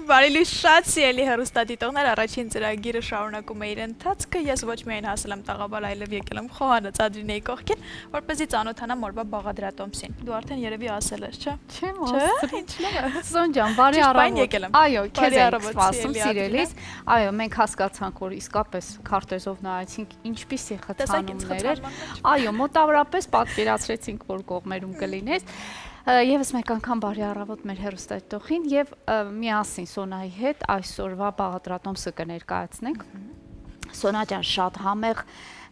Բարի շատ սիրելի հեռուստադիտողներ, առաջին ծրագիրը շարունակում է իր ընթացքը։ Ես ոչ միայն հասել եմ տաղավար, այլև եկել եմ խոհանոց Ադրինեի կողքին, որպեսզի ծանոթանամ օրվա բաղադրատոմսին։ Դու արդեն երևի ասել ես, չէ՞։ Չեմ Չէ՞, ասել։ ինչ լավ է։ Սոն ջան, բարի առավոտ։ Այո, քեզ եմ սպասում սիրելիս։ Այո, մենք հասկացանք, որ իսկապես քարտեզով նայեցինք ինչպիսի խթանումներ էր։ Այո, մոտավորապես պատկերացրեցինք, որ կողմերում կլինես։ Եվս մեկ անգամ բարի առավոտ մեր հեռուստադիտողին եւ միասին Սոնայի հետ այսօրվա բաղադրատոմսը կներկայացնենք։ Սոնա ջան, շատ համեղ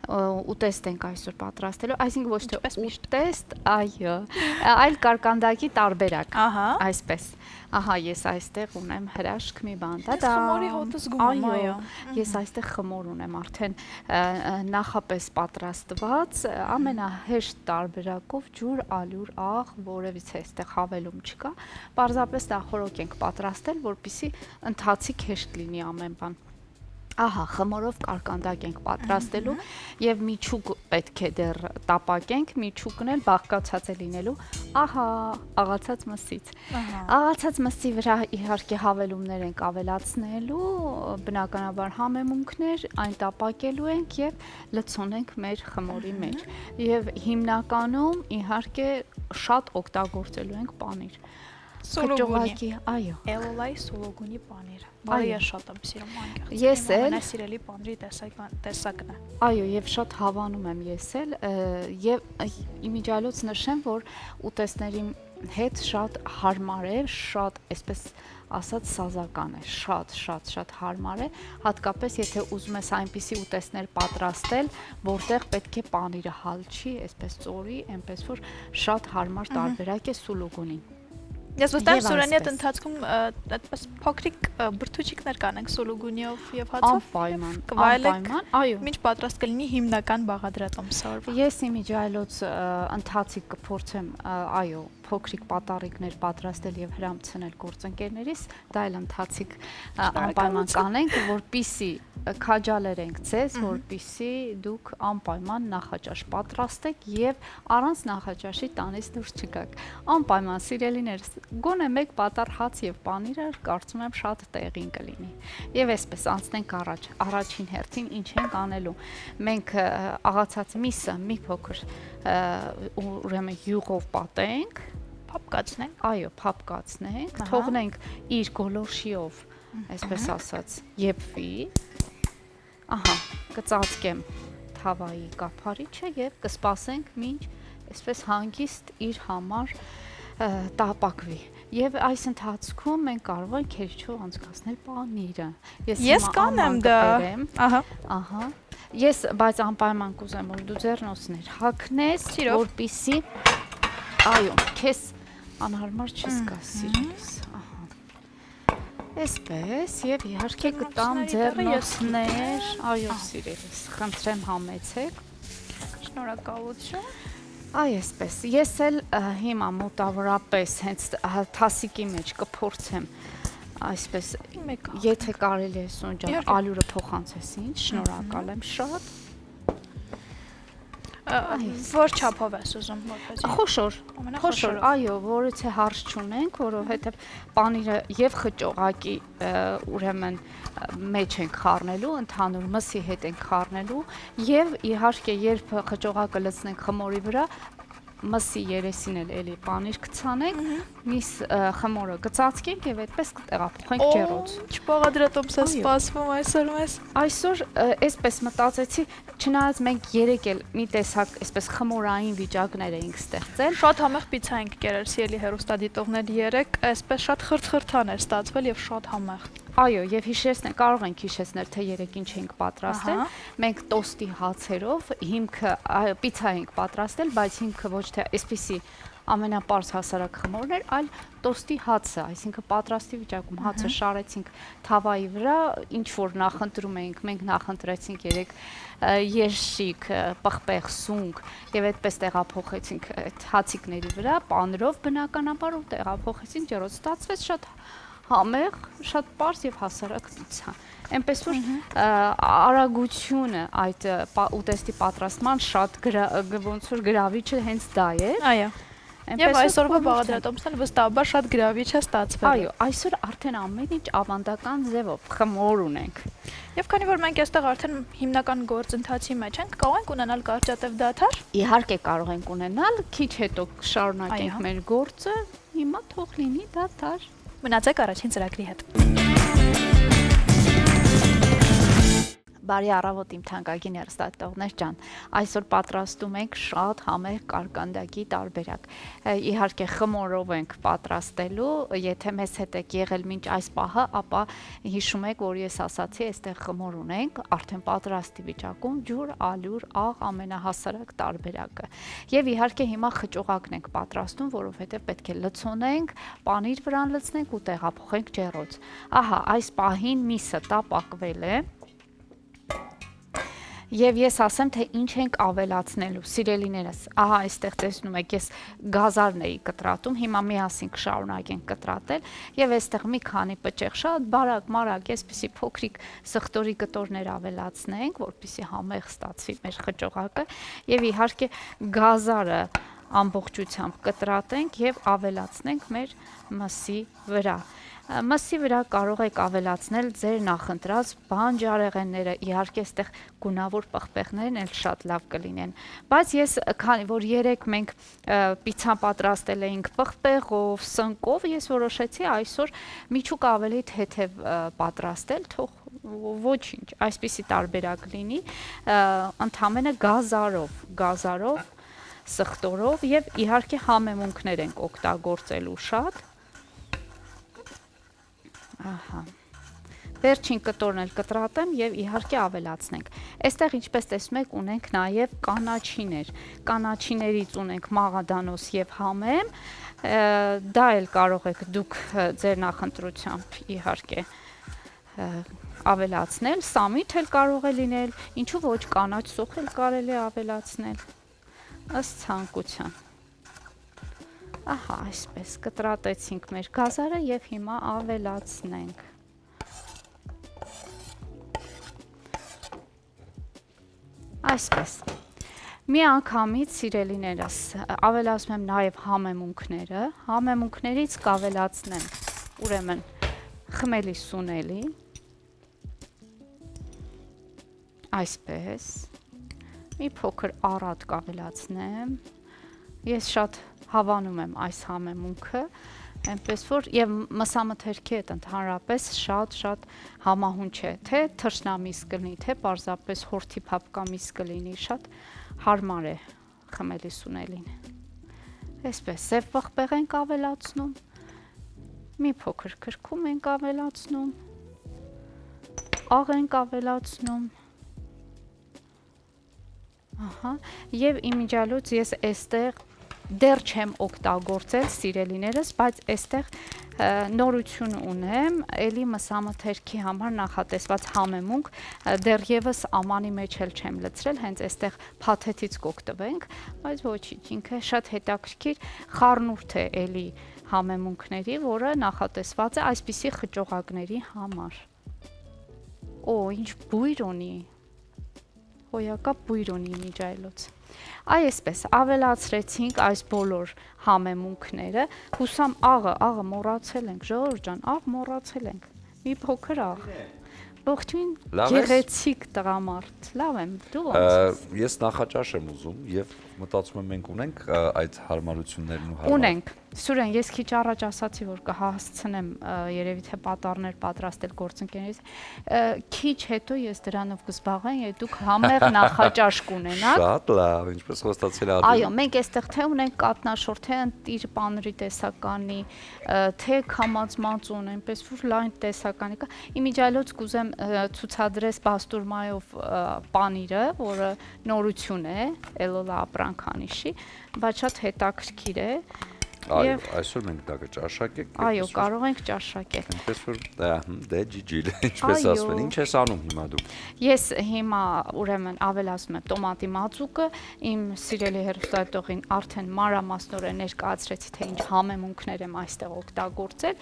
ուտեստ ենք այսօր պատրաստելու, այսինքն ոչ թե ուտեստ, այո, այլ կարկանդակի տարբերակ, այսպես։ Ահա, ես այստեղ ունեմ հրաշք մի բան, դա խմորի հոտը զգում եմ, այո։ Ես այստեղ խմոր ունեմ արդեն նախապես պատրաստված, ամենահեշտ տարբերակով ջուր, ալյուր, աղ, որևիցե այստեղ հավելում չկա, պարզապես դա խորոք ենք պատրաստել, որպեսզի ընթացիկ հեշտ լինի ամեն բան։ Ահա, խմորով կարկանդակ ենք պատրաստելու եւ միջուկ պետք է դեռ տապակենք, միջուկն էլ բաղկացած է լինելու, ահա, աղացած մսից։ Աղացած մսի վրա իհարկե հավելումներ ենք ավելացնելու, բնականաբար համեմունքներ, այն տապակելու ենք եւ լցոնենք մեր խմորի մեջ։ Եվ հիմնականում իհարկե շատ օգտագործելու ենք պանիր։ Սոլոգունի, այո։ Էլոլայի սոլոգունի պանիրը։ Բարի է շատ եմ սիրում անկեղծ։ Ես էլ ամենասիրելի պանիրի տեսակն է։ Այո, եւ շատ հավանում եմ ես էլ եւ իմիջիալոց նշեմ, որ ուտեստների հետ շատ հարմար է, շատ, այսպես ասած, սազական է, շատ հարմար է, հատկապես եթե ուզում ես այնպիսի ուտեստներ պատրաստել, որտեղ պետք է պանիրը հալչի, այսպես ծորի, այնպես որ շատ հարմար տարբերակ է սուլուգունին։ Ես վստահ Սուրենի հետ ընթացքում այդպես փոքրիկ բրդուճիկներ կանենք սոլոգունիով եւ հացով։ Անպայման, այո։ Մինչ պատրաստ կլինի հիմնական բաղադրատոմսը։ Ես իմիջիայլոց ընթացիկ կփորձեմ, այո, փոքրիկ պատառիկներ պատրաստել եւ հրամցնել գործընկերներիս, դա էլ ընթացիկ անպայման կանենք, որպիսի քաջալերենք ձեզ, որպիսի դուք անպայման նախաճաշ պատրաստեք եւ առանց նախաճաշի տանից դուրս չգաք։ Անպայման սիրելիներս, գոնե մեկ պատառ հաց եւ պանիրը կարծում եմ շատ տեղին կլինի։ Եվ այսպես անցնենք առաջ, առաջին հերթին ինչ ենք անելու։ Մենք աղացած միսը մի փոքր ուրեմն յուղով պատենք, փափկացնենք, այո, փափկացնենք, թողնենք իր գոլորշիով, այսպես ասած, եփվի։ Ահա, կծածկեմ թավայի կափարիչը եւ կսպասենք մինչ այսպես հանգիստ իր համար տապակվի։ Եվ այս ընթացքում մենք կարող ենք քերջով անցկացնել պանիրը։ Ես կանեմ դա։ Ահա։ Ես բայց անպայման կուզեմ որ դու ձեռնոցներ հագնես, որպիսի այո, քեզ անհարմար չզգաս սիրելիս։ Ահա։ Այսպես եւ իհարկե կտամ ձեռնոցներ, այո սիրելիս, խնդրեմ համեցեք։ Շնորհակալություն։ Այսպես, ես էլ հիմա մոտավորապես հենց թասիկի մեջ կփորձեմ այսպես, եթե կարելի է Սոն ջան, ալյուրը փոխանցես ինձ, շնորհակալ եմ շատ։ Որ չափով ես ուզում որպեսզի։ Խոշոր, այո, որից է հարց չունենք, որովհետև պանիրը եւ խճողակի ուրեմն մեջ ենք խառնելու, ընդհանուր մսի հետ ենք խառնելու եւ իհարկե երբ խճողակը լցնենք խմորի վրա մսի երեսին էլ էլի պանիր կցանենք, միս խմորը կծածկենք եւ այդպես կտեղափոխենք ջեռոց։ Չբաղադրատոմս է սպասվում այսօր մեզ։ Այսօր այսպես մտածեցի, չնայած մենք երեք էլ մի տեսակ այսպես խմորային վիճակներ էինք ստեղծել։ Շատ համեղ պիցա ենք կերել սիրելի հեռուստադիտողներ երեք, այսպես շատ խրթխրթան էր ստացվել եւ շատ համեղ։ Այո, եւ հիշեցնել, կարող ենք հիշեցնել, թե երեք ինչ ենք պատրաստել։ Մենք տոստի հացերով հիմքը պիցա ենք պատրաստել, բայց հիմքը ոչ թե այսպիսի ամենապարզ հասարակ խմորն էր, այլ տոստի հացը, այսինքն պատրաստի վիճակում հացը շարեցինք թավայի վրա, ինչ որ նախընտրում էինք, մենք նախընտրեցինք երեք երշիկ, պղպեղ, սունկ եւ այդպես տեղափոխեցինք այդ հացիկների վրա, պանրով բնականաբար ու տեղափոխեցինք ջեռոց, ստացվեց շատ համեղ, շատ պարզ եւ հասարակ պիցա։ Այնպես որ արագությունը այդ ուտեստի պատրաստման շատ ոնց որ գրավիչը հենց դա է։ Այո։ Եվ այսօրվա բաղադրատոմսն էլ վստահաբար շատ գրավիչ է ստացվել։ Այո, այսօր արդեն ամեն ինչ ավանդական ձևով խմոր ունենք։ Եվ քանի որ մենք այստեղ արդեն հիմնական գործընթացի մեջ ենք, կարող ենք ունենալ կարճատև դադար։ Իհարկե կարող ենք ունենալ, քիչ հետո շարունակենք մեր գործը, հիմա թող լինի դադար։ Մնացեք առաջին ծրագրի հետ։ Բարի առավոտ իմ թանկագին հեռուստադիտողներ ջան, այսօր պատրաստում ենք շատ համեղ կարկանդակի տարբերակ, իհարկե խմորով ենք պատրաստելու, եթե մեզ հետ եք եղել մինչ այս պահը, ապա հիշում եք, որ ես ասացի, այստեղ խմոր ունենք, արդեն պատրաստի վիճակում, ջուր, ալյուր, աղ, ամենահասարակ տարբերակը, եւ իհարկե հիմա խճողակն ենք պատրաստում, որովհետեւ պետք է լցոնենք, պանիր վրան լցնենք ու տեղափոխենք ջեռոց, ահա այս պահին միսը տապակվել է, Եվ ես ասեմ, թե ինչ ենք ավելացնելու, սիրելիներս, ահա այստեղ տեսնում եք, ես գազարն էի կտրատում, հիմա միասին կշարունակենք կտրատել, եւ այստեղ մի քանի պճեղ շատ բարակ, մարակ, այսպիսի փոքրիկ սխտորի կտորներ ավելացնենք, որպեսզի համեղ ստացվի մեր խճողակը, եւ իհարկե գազարը ամբողջությամբ կտրատենք եւ ավելացնենք մեր մսի վրա։ Մսի վրա կարող եք ավելացնել ձեր նախընտրած բանջարեղենները, իհարկե այստեղ գունավոր պղպեղներն էլ շատ լավ կլինեն, բայց ես քանի որ երեք մենք պիցցան պատրաստել էինք պղպեղով, սնկով, ես որոշեցի այսօր միջուկ ավելի թեթև պատրաստել, թող ոչինչ, այսպիսի տարբերակ լինի, ընդամենը գազարով, սխտորով եւ իհարկե համեմունքներ ենք օգտագործելու շատ։ Ահա։ Վերջին կտորն էլ կտրատեմ եւ իհարկե ավելացնենք։ Այստեղ ինչպես տեսնում եք ունենք նաեւ կանաչիներ։ Կանաչիներից ունենք մաղադանոս եւ համեմ։ Դա էլ կարող եք դուք ձեր նախընտրությամբ իհարկե ավելացնել, սամիթ էլ կարող է լինել, ինչու ոչ կանաչ սոխ էլ կարելի է ավելացնել։ Ըստ ցանկության։ Ահա, այսպես կտրատեցինք մեր գազարը եւ հիմա ավելացնենք։ Այսպես։ Մի անգամից սիրելիներս ավելացնում եմ նաեւ համեմունքները, համեմունքներից կավելացնեմ ուրեմն խմելի սունելի։ Այսպես։ Մի փոքր առատ կավելացնեմ։ Ես շատ հավանում եմ այս համեմունքը, այնպես որ եւ մսամթերքի հետ ընդհանրապես շատ համահունչ է, թե թռչնամիս կլինի, թե պարզապես հորթի փապկամիս կլինի, շատ հարմար է խմելի սունելին։ Այսպես սև պղպեղ ենք ավելացնում, մի փոքր քրքում ենք ավելացնում, աղ ենք ավելացնում, ահա, եւ իմիջիալուց ես այստեղ դեռ չեմ օգտագործել սիրելիներս, բայց այստեղ նորություն ունեմ, էլի մսամթերքի համար նախատեսված համեմունք, դեռևս ամանի մեջ էլ չեմ լցրել, հենց այստեղ փաթեթից կօգտվենք, բայց ոչինչ, ինքը շատ հետաքրքիր խառնուրդ է էլի համեմունքների, որը նախատեսված է այսպիսի խճողակների համար։ Օ, ինչ բույր ունի, հոյակապ բույր ունի իմիջիալուց։ Այսպես ավելացրեցինք այս բոլոր համեմունքները, հուսամ աղը մոռացել ենք, ժողովուրդ ջան, աղ մոռացել ենք, մի փոքր աղ, ողջույն գեղեցիկ տղամարդ, լավ եմ, դու ոնց ես? Ես նախաճաշ եմ ուզում եւ մտածում եմ մենք ունենք այդ հարմարություններն ու հարմար։ Ունենք, Սուրեն, ես քիչ առաջ ասացի, որ կհասցնեմ երևի թե պատառներ պատրաստել գործընկերներից, քիչ հետո ես դրանով կզբաղվեմ, եւ դուք համեղ նախաճաշ կունենաք։ Շատ լավ, ինչպես խոստացել ադի։ Այո, մենք այստեղ թե ունենք կատնաշոր, թե ընտիր պանրի տեսականի, թե քամած մածուն, այնպես որ լայն տեսականի կա։ Իմիջիալոց կուզեմ ցուցադրես բաստուրմայով պանիրը, որը նորություն է, էլոլա ապրանքանիշի, բայց շատ հետաքրքիր է։ Այո, այսօր մենք դա կճաշակենք։ Այո, կարող ենք ճաշակել։ Այնպես որ դե ջիջիլ, ինչպես ասում են, ինչ ես անում հիմա դու։ Ես հիմա ուրեմն ավելացնում եմ տոմատի մածուկը, իմ սիրելի հեռուստադիտողին արդեն մանրամասնորեն ներկայացրեցի, թե ինչ համեմունքներ եմ այստեղ օգտագործել,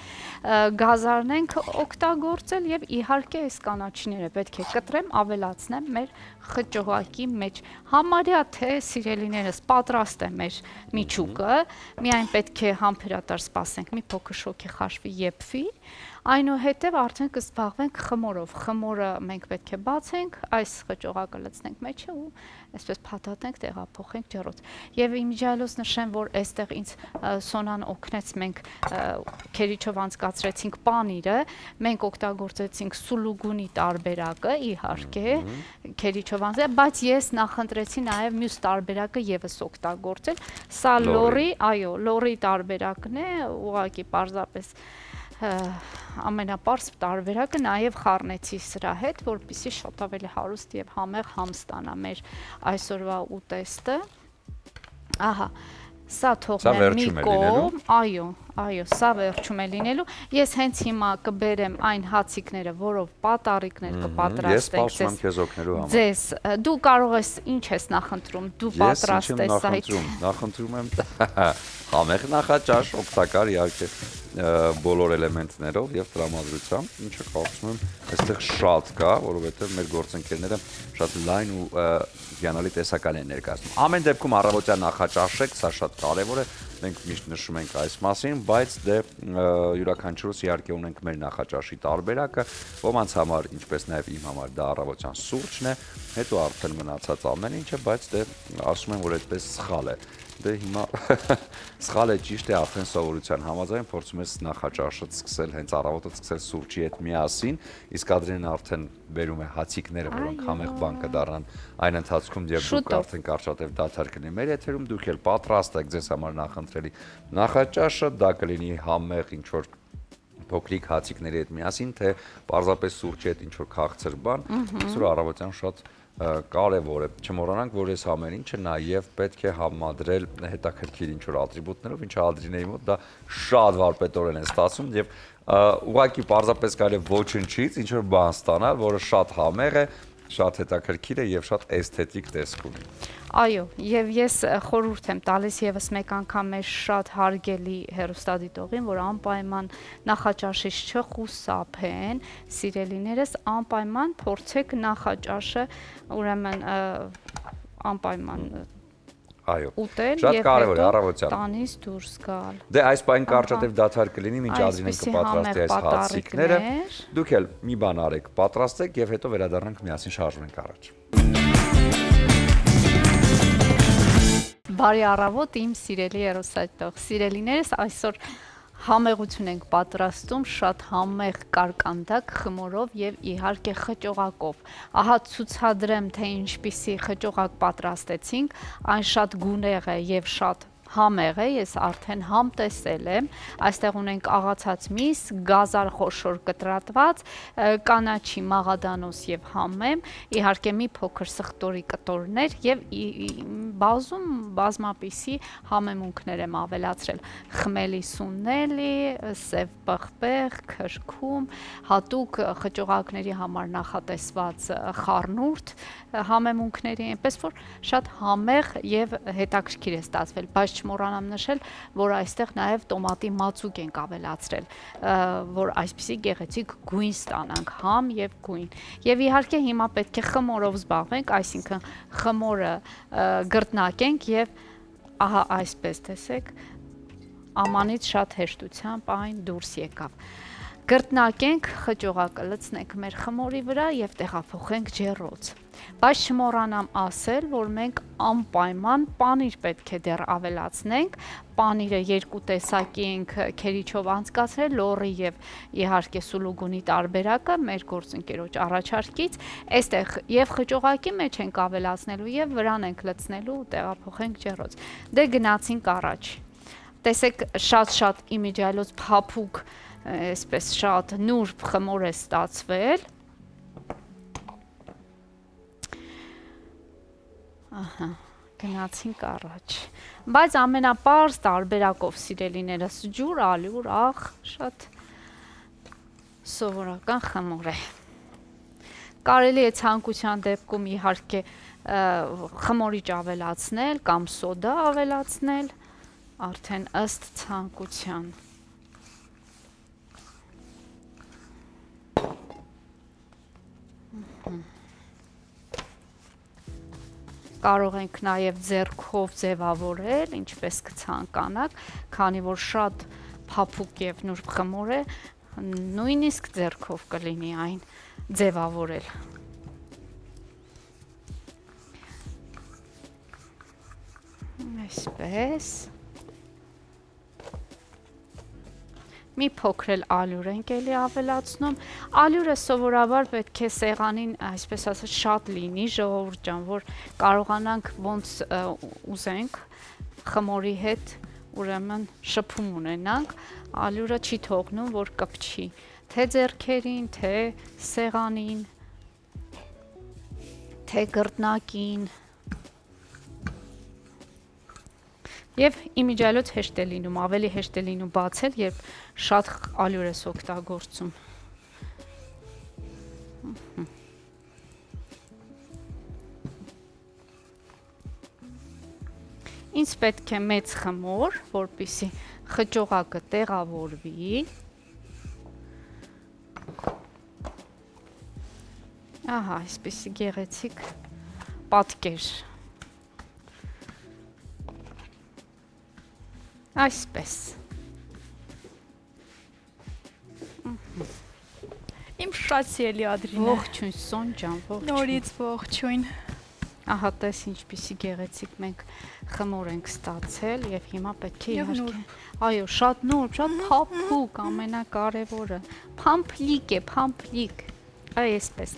գազարն ենք օգտագործել եւ իհարկե այս կանաչիները պետք է կտրեմ, ավելացնեմ մեր խճողակի մեջ։ Համարյա թե սիրելիներս պատրաստ է մեր միջուկը, միայն պետք է համբերատար սպասենք, մի փոքր շոգի խաշվի, եփվի, այնուհետև արդեն կզբաղվենք խմորով։ Խմորը մենք պետք է բացենք, այս խճողակը լցնենք մեջը ու այսպես փաթաթենք, տեղափոխենք ջեռոց։ Եվ իմիջիայլոց նշեմ, որ այստեղ ինձ Սոնան օգնեց, մենք քերիչով անցկացրեցինք պանիրը, մենք օգտագործեցինք սուլուգունի տարբերակը, իհարկե, քերիչով անցել, բայց ես նախընտրեցի նաև մյուս տարբերակը եւս օգտագործել։ Սա լորի, այո, լորի տարբերակն է, ուղղակի պարզապես ամենապարզ տարբերակը, նաև խառնեցի սրա հետ, որպեսզի շատ ավելի հարուստ եւ համեղ համ ստանա մեր այսօրվա ուտեստը։ Ահա, սա թողնեմ մի կողմ, այո, սա վերջում է լինելու։ Ես հենց հիմա կբերեմ այն հացիկները, որով պատառիկներ կպատրաստենք Ես սպասում եմ քեզ օգնելու համար։ Ձեզ, դու կարող ես, ինչ ես նախընտրում, դու պատրաստես այդ։ Նախընտրում եմ համեղ նախաճաշ, օգտակար իհարկե բոլոր էլեմենտներով եւ տրամադրությամբ, ինչը կարծում եմ այստեղ շատ կա, որովհետեւ մեր գործընկերները շատ լայն ու հիանալի տեսակալ են ներկայացնում։ Ամեն դեպքում առավոտյան նախաճաշեք, սա շատ կարեւոր է, մենք միշտ նշում ենք այս մասին, բայց դե յուրաքանչյուրս իհարկե ունենք մեր նախաճաշի տարբերակը, ոմանց համար, ինչպես նաեւ իմ համար դա առավոտյան սուրճն է, հետո արդեն մնացած ամեն ինչը, բայց դե ասում են, որ այդպես սխալ է։ Դե հիմա սխալ է, ճիշտ է, արդեն սովորության համաձայն փորձում ես նախաճաշը սկսել հենց առավոտը սկսել սուրճի հետ միասին, իսկ Ադրենն արդեն բերում է հացիկները, որոնք համեղ բան կդառնան այն ընթացքում, եւ դուք արդեն կարճատև դադար կլինի մեր եթերում, դուք էլ պատրաստ եք ձեզ համար նախընտրելի նախաճաշը, դա կլինի համեղ ինչ որ փոքրիկ հացիկների հետ միասին, թե պարզապես սուրճի հետ ինչ որ քաղցր բան, այսօր առավոտյան շատ կարևոր է, չմոռանանք, որ այս ամեն ինչը նաև պետք է համադրել հետաքրքիր ինչ-որ ատրիբուտներով, ինչը Ադրինեի մոտ դա շատ վարպետորեն է ստացվում եւ ուղղակի պարզապես կարելի է ոչնչից ինչ-որ բան ստանալ, որը շատ համեղ է, շատ հետաքրքիր է եւ շատ էսթետիկ տեսք ունի։ Այո, եւ ես խորհուրդ եմ տալիս եւս մեկ անգամ մեր շատ հարգելի հեռուստադիտողին, որ անպայման նախաճաշից չխուսափեն, սիրելիներս, անպայման փորձեք նախաճաշը, ուրեմն անպայման Այո, ուտել շատ եւ կարևոր է հետո առավոտյան տանից դուրս գալ։ Դե այս պայն կարճատև դադար կլինի, մինչ Ադրինեն կպատրաստի այս հացիկները։ Դուք էլ մի բան արեք, պատրաստեք եւ հետո վերադառնանք միասին շարժվենք առաջ։ Բարի առավոտ իմ սիրելի հեռուստադիտող, սիրելիներս, այսօր համեղություն ենք պատրաստում, շատ համեղ կարկանդակ խմորով եւ իհարկե խճողակով։ Ահա ցուցադրեմ, թե ինչպիսի խճողակ պատրաստեցինք, այն շատ գունեղ է եւ շատ համեղ է, ես արդեն համ տեսել եմ, այստեղ ունենք աղացած միս, գազար խոշոր կտրատված, կանաչի մաղադանոս եւ համեմ, իհարկե մի փոքր սխտորի կտորներ եւ բազմապիսի համեմունքներ եմ ավելացրել, խմելի սունելի, սև պղպեղ, քրքում, հատուկ խճողակների համար նախատեսված խառնուրդ համեմունքների, այնպես որ շատ համեղ եւ հետաքրքիր է ստացվել, բայց չմոռանամ նշել, որ այստեղ նաև տոմատի մածուկ ենք ավելացրել, որ այսպիսի գեղեցիկ գույն ստանանք, համ եւ գույն։ Եվ իհարկե հիմա պետք է խմորով զբաղվենք, այսինքն խմորը գրտնակենք եւ ահա այսպես տեսեք, ամանից շատ հեշտությամբ այն դուրս եկավ։ Գրտնակենք, խճողակը լցնենք մեր խմորի վրա եւ տեղափոխենք ջեռոց։ Բայց չմոռանամ ասել, որ մենք անպայման պանիր պետք է դեռ ավելացնենք։ Պանիրը երկու տեսակի ենք քերիչով անցկացրել, լորի եւ իհարկե սուլուգունի տարբերակը մեր գործընկերոջ առաջարկից։ Այստեղ եւ խճողակի մեջ ենք ավելացնելու եւ վրան ենք լցնելու ու տեղափոխենք ջեռոց։ Դե գնացինք առաջ։ Տեսեք, շատ իմիջիայլոց փափուկ, այսպես շատ նուրբ խմոր է ստացվել։ Ահա, գնացինք առաջ։ Բայց ամենապարզ տարբերակով սիրելիներս ջուր, ալյուր, աղ, շատ սովորական խմոր է։ Կարելի է ցանկության դեպքում իհարկե խմորիչ ավելացնել կամ սոդա ավելացնել, արդեն ըստ ցանկության։ Կարող ենք նաև ձեռքով ձևավորել, ինչպես կցանկանաք, քանի որ շատ փափուկ եւ նուրբ խմոր է, նույնիսկ ձեռքով կլինի այն ձևավորել։ Այսպես։ Մի փոքր էլ ալյուր ենք էլի ավելացնում։ Ալյուրը սովորաբար պետք է սեղանին, այսպես ասած, շատ լինի, ժողովուրդ ջան, որ կարողանանք ոնց ուզենք խմորի հետ, ուրեմն շփում ունենանք, ալյուրը չի թողնում, որ կպչի, թե ձեռքերին, թե սեղանին, թե գռտնակին։ Եվ իմիջիայլոց հեշտ է լինում, ավելի հեշտ է լինում բացել, երբ շատ ալյուր ես օգտագործում։ Ինձ պետք է մեծ խմոր, որպեսզի խճողակը տեղավորվի։ Ահա, այսպեսի գեղեցիկ պատկեր։ Այսպես։ Իմ շատ սիրելի Ադրինե։ Ողջույն Սոն ջան, ողջույն։ Նորից ողջույն։ Ահա տես ինչպիսի գեղեցիկ մենք խմոր ենք ստացել եւ հիմա պետք է իհարկե։ Այո, շատ նուրբ, շատ փափուկ, ամենակարևորը։ Փամփլիկ է, փամփլիկ։ Այսպես։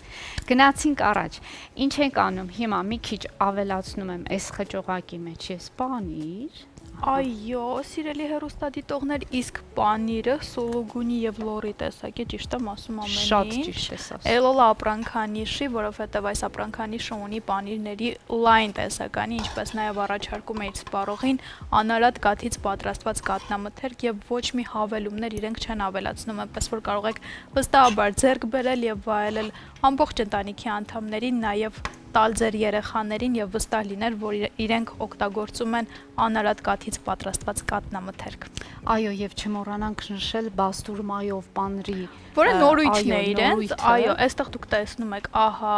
Գնացինք առաջ։ Ինչ ենք անում հիմա մի քիչ ավելացնում եմ այս խճողակի մեջ ես պանիր։ Այո, սիրելի հեռուստադիտողներ, իսկ պանիրը սոլոգունի եւ լորի տեսակ է, ճիշտ եմ ասում ամեն ինչ։ Շատ ճիշտ ես ասում։ Էլոլ ապրանքանիշի, որովհետեւ այս ապրանքանիշը ունի պանիրների լայն տեսականի, ինչպես նաեւ առաջարկում է իր սպառողին անարատ կաթից պատրաստված կատնամթերք եւ ոչ մի հավելումներ իրենք չեն ավելացնում, այնպես որ կարող եք վստահաբար ձեռք բերել եւ վայելել ամբողջ ընտանիքի անդամներին, նաեւ տալ ձեր երեխաներին եւ վստահ լինել, որ իրենք օգտագործում են անարատ կաթից պատրաստված կատնամթերք։ Այո, եւ չմոռանանք նշել բաստուրմայով պանրի, որը նորույթն է իրենց, այո, այստեղ դուք տեսնում եք, ահա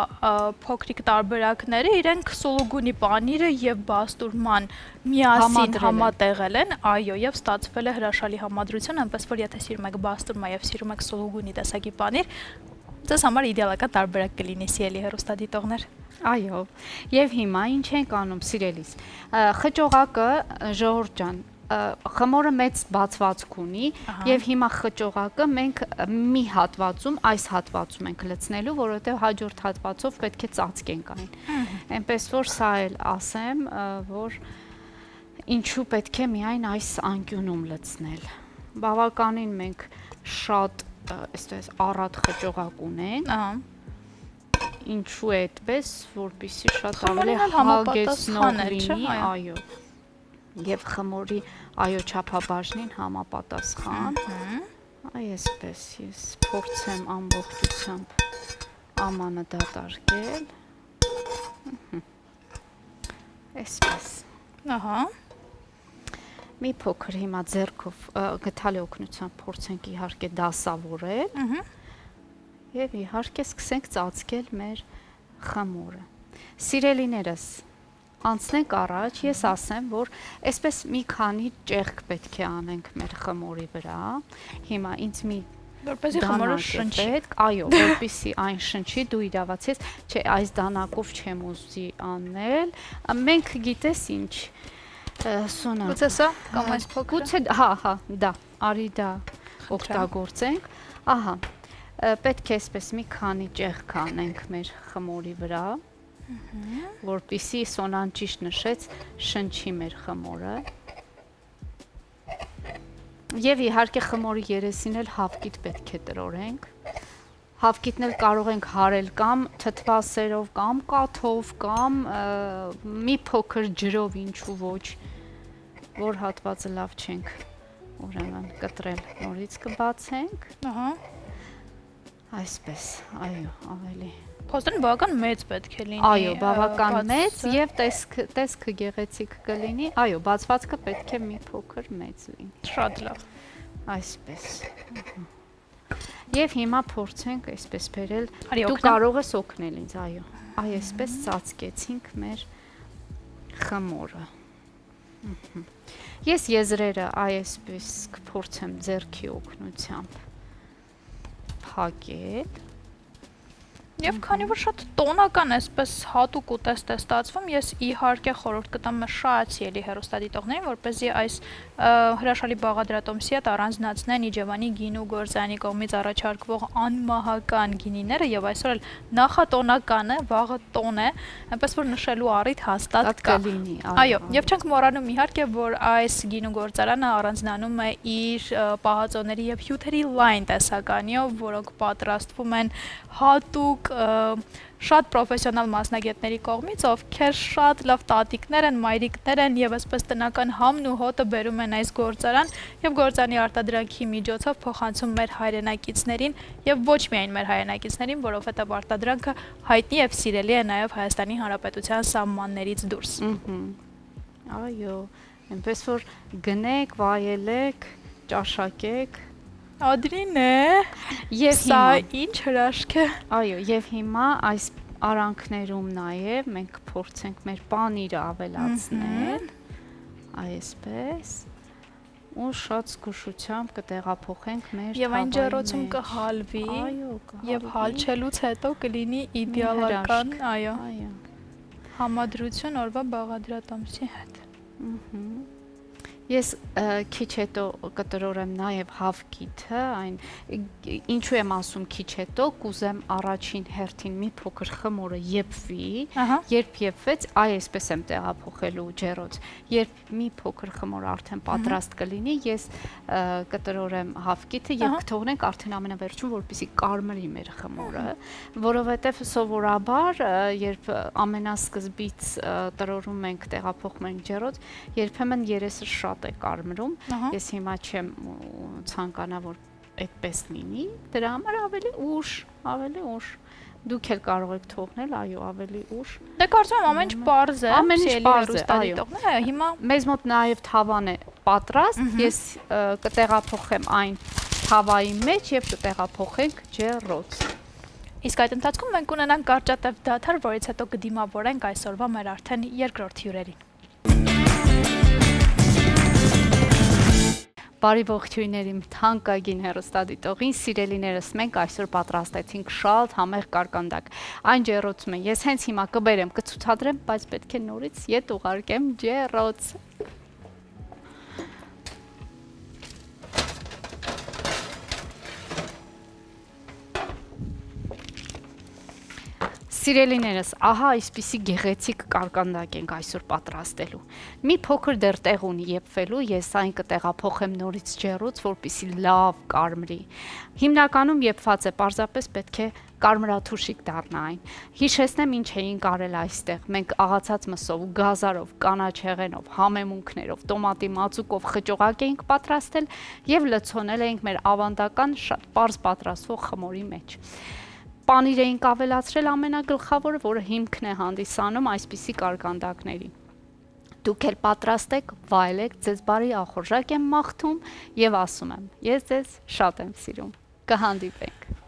փոքրիկ տարբերակները, իրենք սոլոգունի պանիրը եւ բաստուրման միասին համատեղել են, այո, եւ ստացվել է հրաշալի համադրություն, այնպես որ եթե սիրում եք բաստուրմա եւ սիրում եք սոլոգունի տեսակի պանիր, ձեզ համար իդեալական տարբերակ կլինի սիրելի հեռուստադիտողներ։ Այո, եւ հիմա ինչ ենք անում, սիրելիս։ Խճողակը, ժողովուրդ ջան, խմորը մեծ բացվածք ունի եւ հիմա խճողակը մենք մի հատվածում, այս հատվածում ենք լցնելու, որովհետեւ հաջորդ հատվածով պետք է ծածկենք այն։ Այնպես որ սա էլ ասեմ, որ ինչու պետք է միայն այս անկյունում լցնել։ Բավականին մենք շատ այստեղ առատ խճողակ ունենք։ Ահա։ Ինչու է այդպես, որպեսզի շատ ավելի հագեցնող լինի, այո։ Եվ խմորի այո չափաբաժնին համապատասխան։ Այսպես ես փորձեմ ամբողջությամբ ամանը դատարկել։ Այսպես։ Ահա։ Մի փոքր հիմա ձեռքով գտալի օգնությամբ փորձենք իհարկե դասավորել։ Եվ իհարկե սկսենք ծածկել մեր խմորը։ Սիրելիներս, անցնենք առաջ, ես ասեմ, որ այսպես մի քանի ճեղք պետք է անենք մեր խմորի վրա։ Հիմա ինձ մի որպեսզի խմորը շնչի։ Այո, որպեսզի այն շնչի, դու իրավացես, չէ, այս դանակով չեմ ուզի անել։ Մենք գիտես ինչ, Սոնա։ Գուցե սա կամ այս փոքրը։ Գուցե, հա, դա, արի դա օգտագործենք։ Ահա, պետք է այսպես մի քանի ճեղք անենք մեր խմորի վրա, որպեսզի Սոնան ճիշտ նշեց, շնչի մեր խմորը։ Եվ իհարկե խմորի երեսին էլ հավկիտ պետք է տրորենք, Հավկիթն էլ կարող ենք հարել կամ թթվասերով, կամ կաթով, կամ մի փոքր ջրով, ինչու ոչ, որ հատվածը լավ չենք ուրեմն կտրել, նորից կբացենք, Ահա։ այսպես, այո, ավելի Փոստերն բավական մեծ պետք է լինի։ Այո, բավական մեծ եւ տեսքը գեղեցիկ կլինի։ Այո, բացվածքը պետք է մի փոքր մեծ լինի։ Շատ լավ։ Այսպես։ Եվ հիմա փորձենք այսպես բերել։ Արի Դու օգնեմ։ կարող ես օգնել ինձ, այո։ Այ այսպես ծածկեցինք մեր խմորը։ Ես եզրերը այսպես կփորձեմ ձեռքի օգնությամբ փակել։ Եվ քանի որ շատ տոնական այսպես հատուկ ուտեստ է ստացվում, ես իհարկե խորհուրդ կտամ շատ ելի հեռուստադիտողներին, որպեսզի այս հրաշալի բաղադրատոմսի հետ առանձնացնեն Իջևանի գինու գործարանի կողմից առաջարկվող անմահական գինիները եւ այսօր էլ նախատոնականը, վաղը տոն է, այնպես որ նշելու առիթ հաստատ կա։ Այո, եւ չենք մոռանում իհարկե, որ այս գինու գործարանը առանձնանում է իր պահածոների եւ հյութերի լայն տեսականիով, որոնք պատրաստվում են հատուկ շատ պրոֆեսիոնալ մասնագետների կողմից, ովքեր շատ լավ տատիկներ են, մայրիկներ են եւ այսպես տնական համն ու հոտը բերում են այս գործարան եւ գործարանի արտադրանքի միջոցով փոխանցում մեր հայրենակիցներին եւ ոչ միայն մեր հայրենակիցներին, որովհետեւ արտադրանքը հայտնի եւ սիրելի է նաեւ Հայաստանի Հանրապետության սահմաններից դուրս։ Այո, այնպես որ գնեք, վայելեք, ճաշակեք Ադրին է։ Եվ սա ինչ հրաշք է։ Այո, եւ հիմա այս արանքներում նաեւ մենք կփորձենք մեր պանիրը ավելացնել։ Այսպես։ Ու շատ զգուշությամբ կտեղափոխենք մեր Եվ այն ջեռոցում կհալվի։ Այո, Եվ հալչելուց հետո կլինի իդեալական, այո, համադրություն օրվա բաղադրատոմսի հետ։ Ես քիչ հետո կտրորեմ նաև հավկիթը, այն ինչու եմ ասում քիչ հետո, կուզեմ առաջին հերթին մի փոքր խմորը եփվի, երբ եփվեց, այսպես եմ տեղափոխելու ջեռոց, երբ մի փոքր խմորը արդեն պատրաստ կլինի, ես կտրորեմ հավկիթը եւ կթողնենք արդեն ամենավերջում, որպեսզի կարմրի մեր խմորը, որովհետեւ սովորաբար, երբ ամենասկզբից տրորում ենք, տեղափոխում ենք ջեռոց, երբեմն երեսը շատ է կարմրում, ես հիմա չեմ ցանկանա, որ այդպես լինի, դրա համար ավելի ուշ, դուք էլ կարող եք թողնել, այո, ավելի ուշ։ Դե կարծում եմ ամեն ինչ պարզ է, ամեն ինչ պարզ է, այո։ Հիմա մեզ մոտ նաև թավան է պատրաստ, ես կտեղափոխեմ այն թավայի մեջ եւ կտեղափոխենք ջեռոց։ Իսկ այդ ընթացքում մենք ունենանք կարճատև դադար, որից հետո կդիմավորենք այսօրվա մեր արդեն երկրորդ հյուրերին։ Բարի ողջույններ իմ թանկագին հեռուստադիտողին, սիրելիներս, մենք այսօր պատրաստեցինք շատ համեղ կարկանդակ։ Այն ջեռոցում է, ես հենց հիմա կբերեմ, կցուցադրեմ, բայց պետք է նորից ետ ուղարկեմ ջեռոց։ Սիրելիներս, ահա այսպիսի գեղեցիկ կարկանդակ ենք այսօր պատրաստելու։ Մի փոքր դեռ տեղ ունի եփվելու, ես այն կտեղափոխեմ նորից ջեռոց, որպեսզի լավ կարմրի։ Հիմնականում եփված է, պարզապես պետք է կարմրաթուշիկ դառնա այն։ Հիշեցնեմ ինչ էինք արել այստեղ։ Մենք աղացած մսով, գազարով, կանաչեղենով, համեմունքներով, տոմատի մածուկով խճողակ էինք պատրաստել եւ լցոնել էինք մեր ավանդական շատ պարզ պատրաստվող խմորի մեջ։ Պանիր էինք ավելացրել ամենագլխավորը, որը հիմքն է հանդիսանում այսպիսի կարկանդակների։ Դուք էլ պատրաստեք, վայելեք, ձեզ բարի ախորժակ եմ մաղթում եւ ասում եմ, ես ձեզ շատ եմ սիրում։ Կհանդիպենք։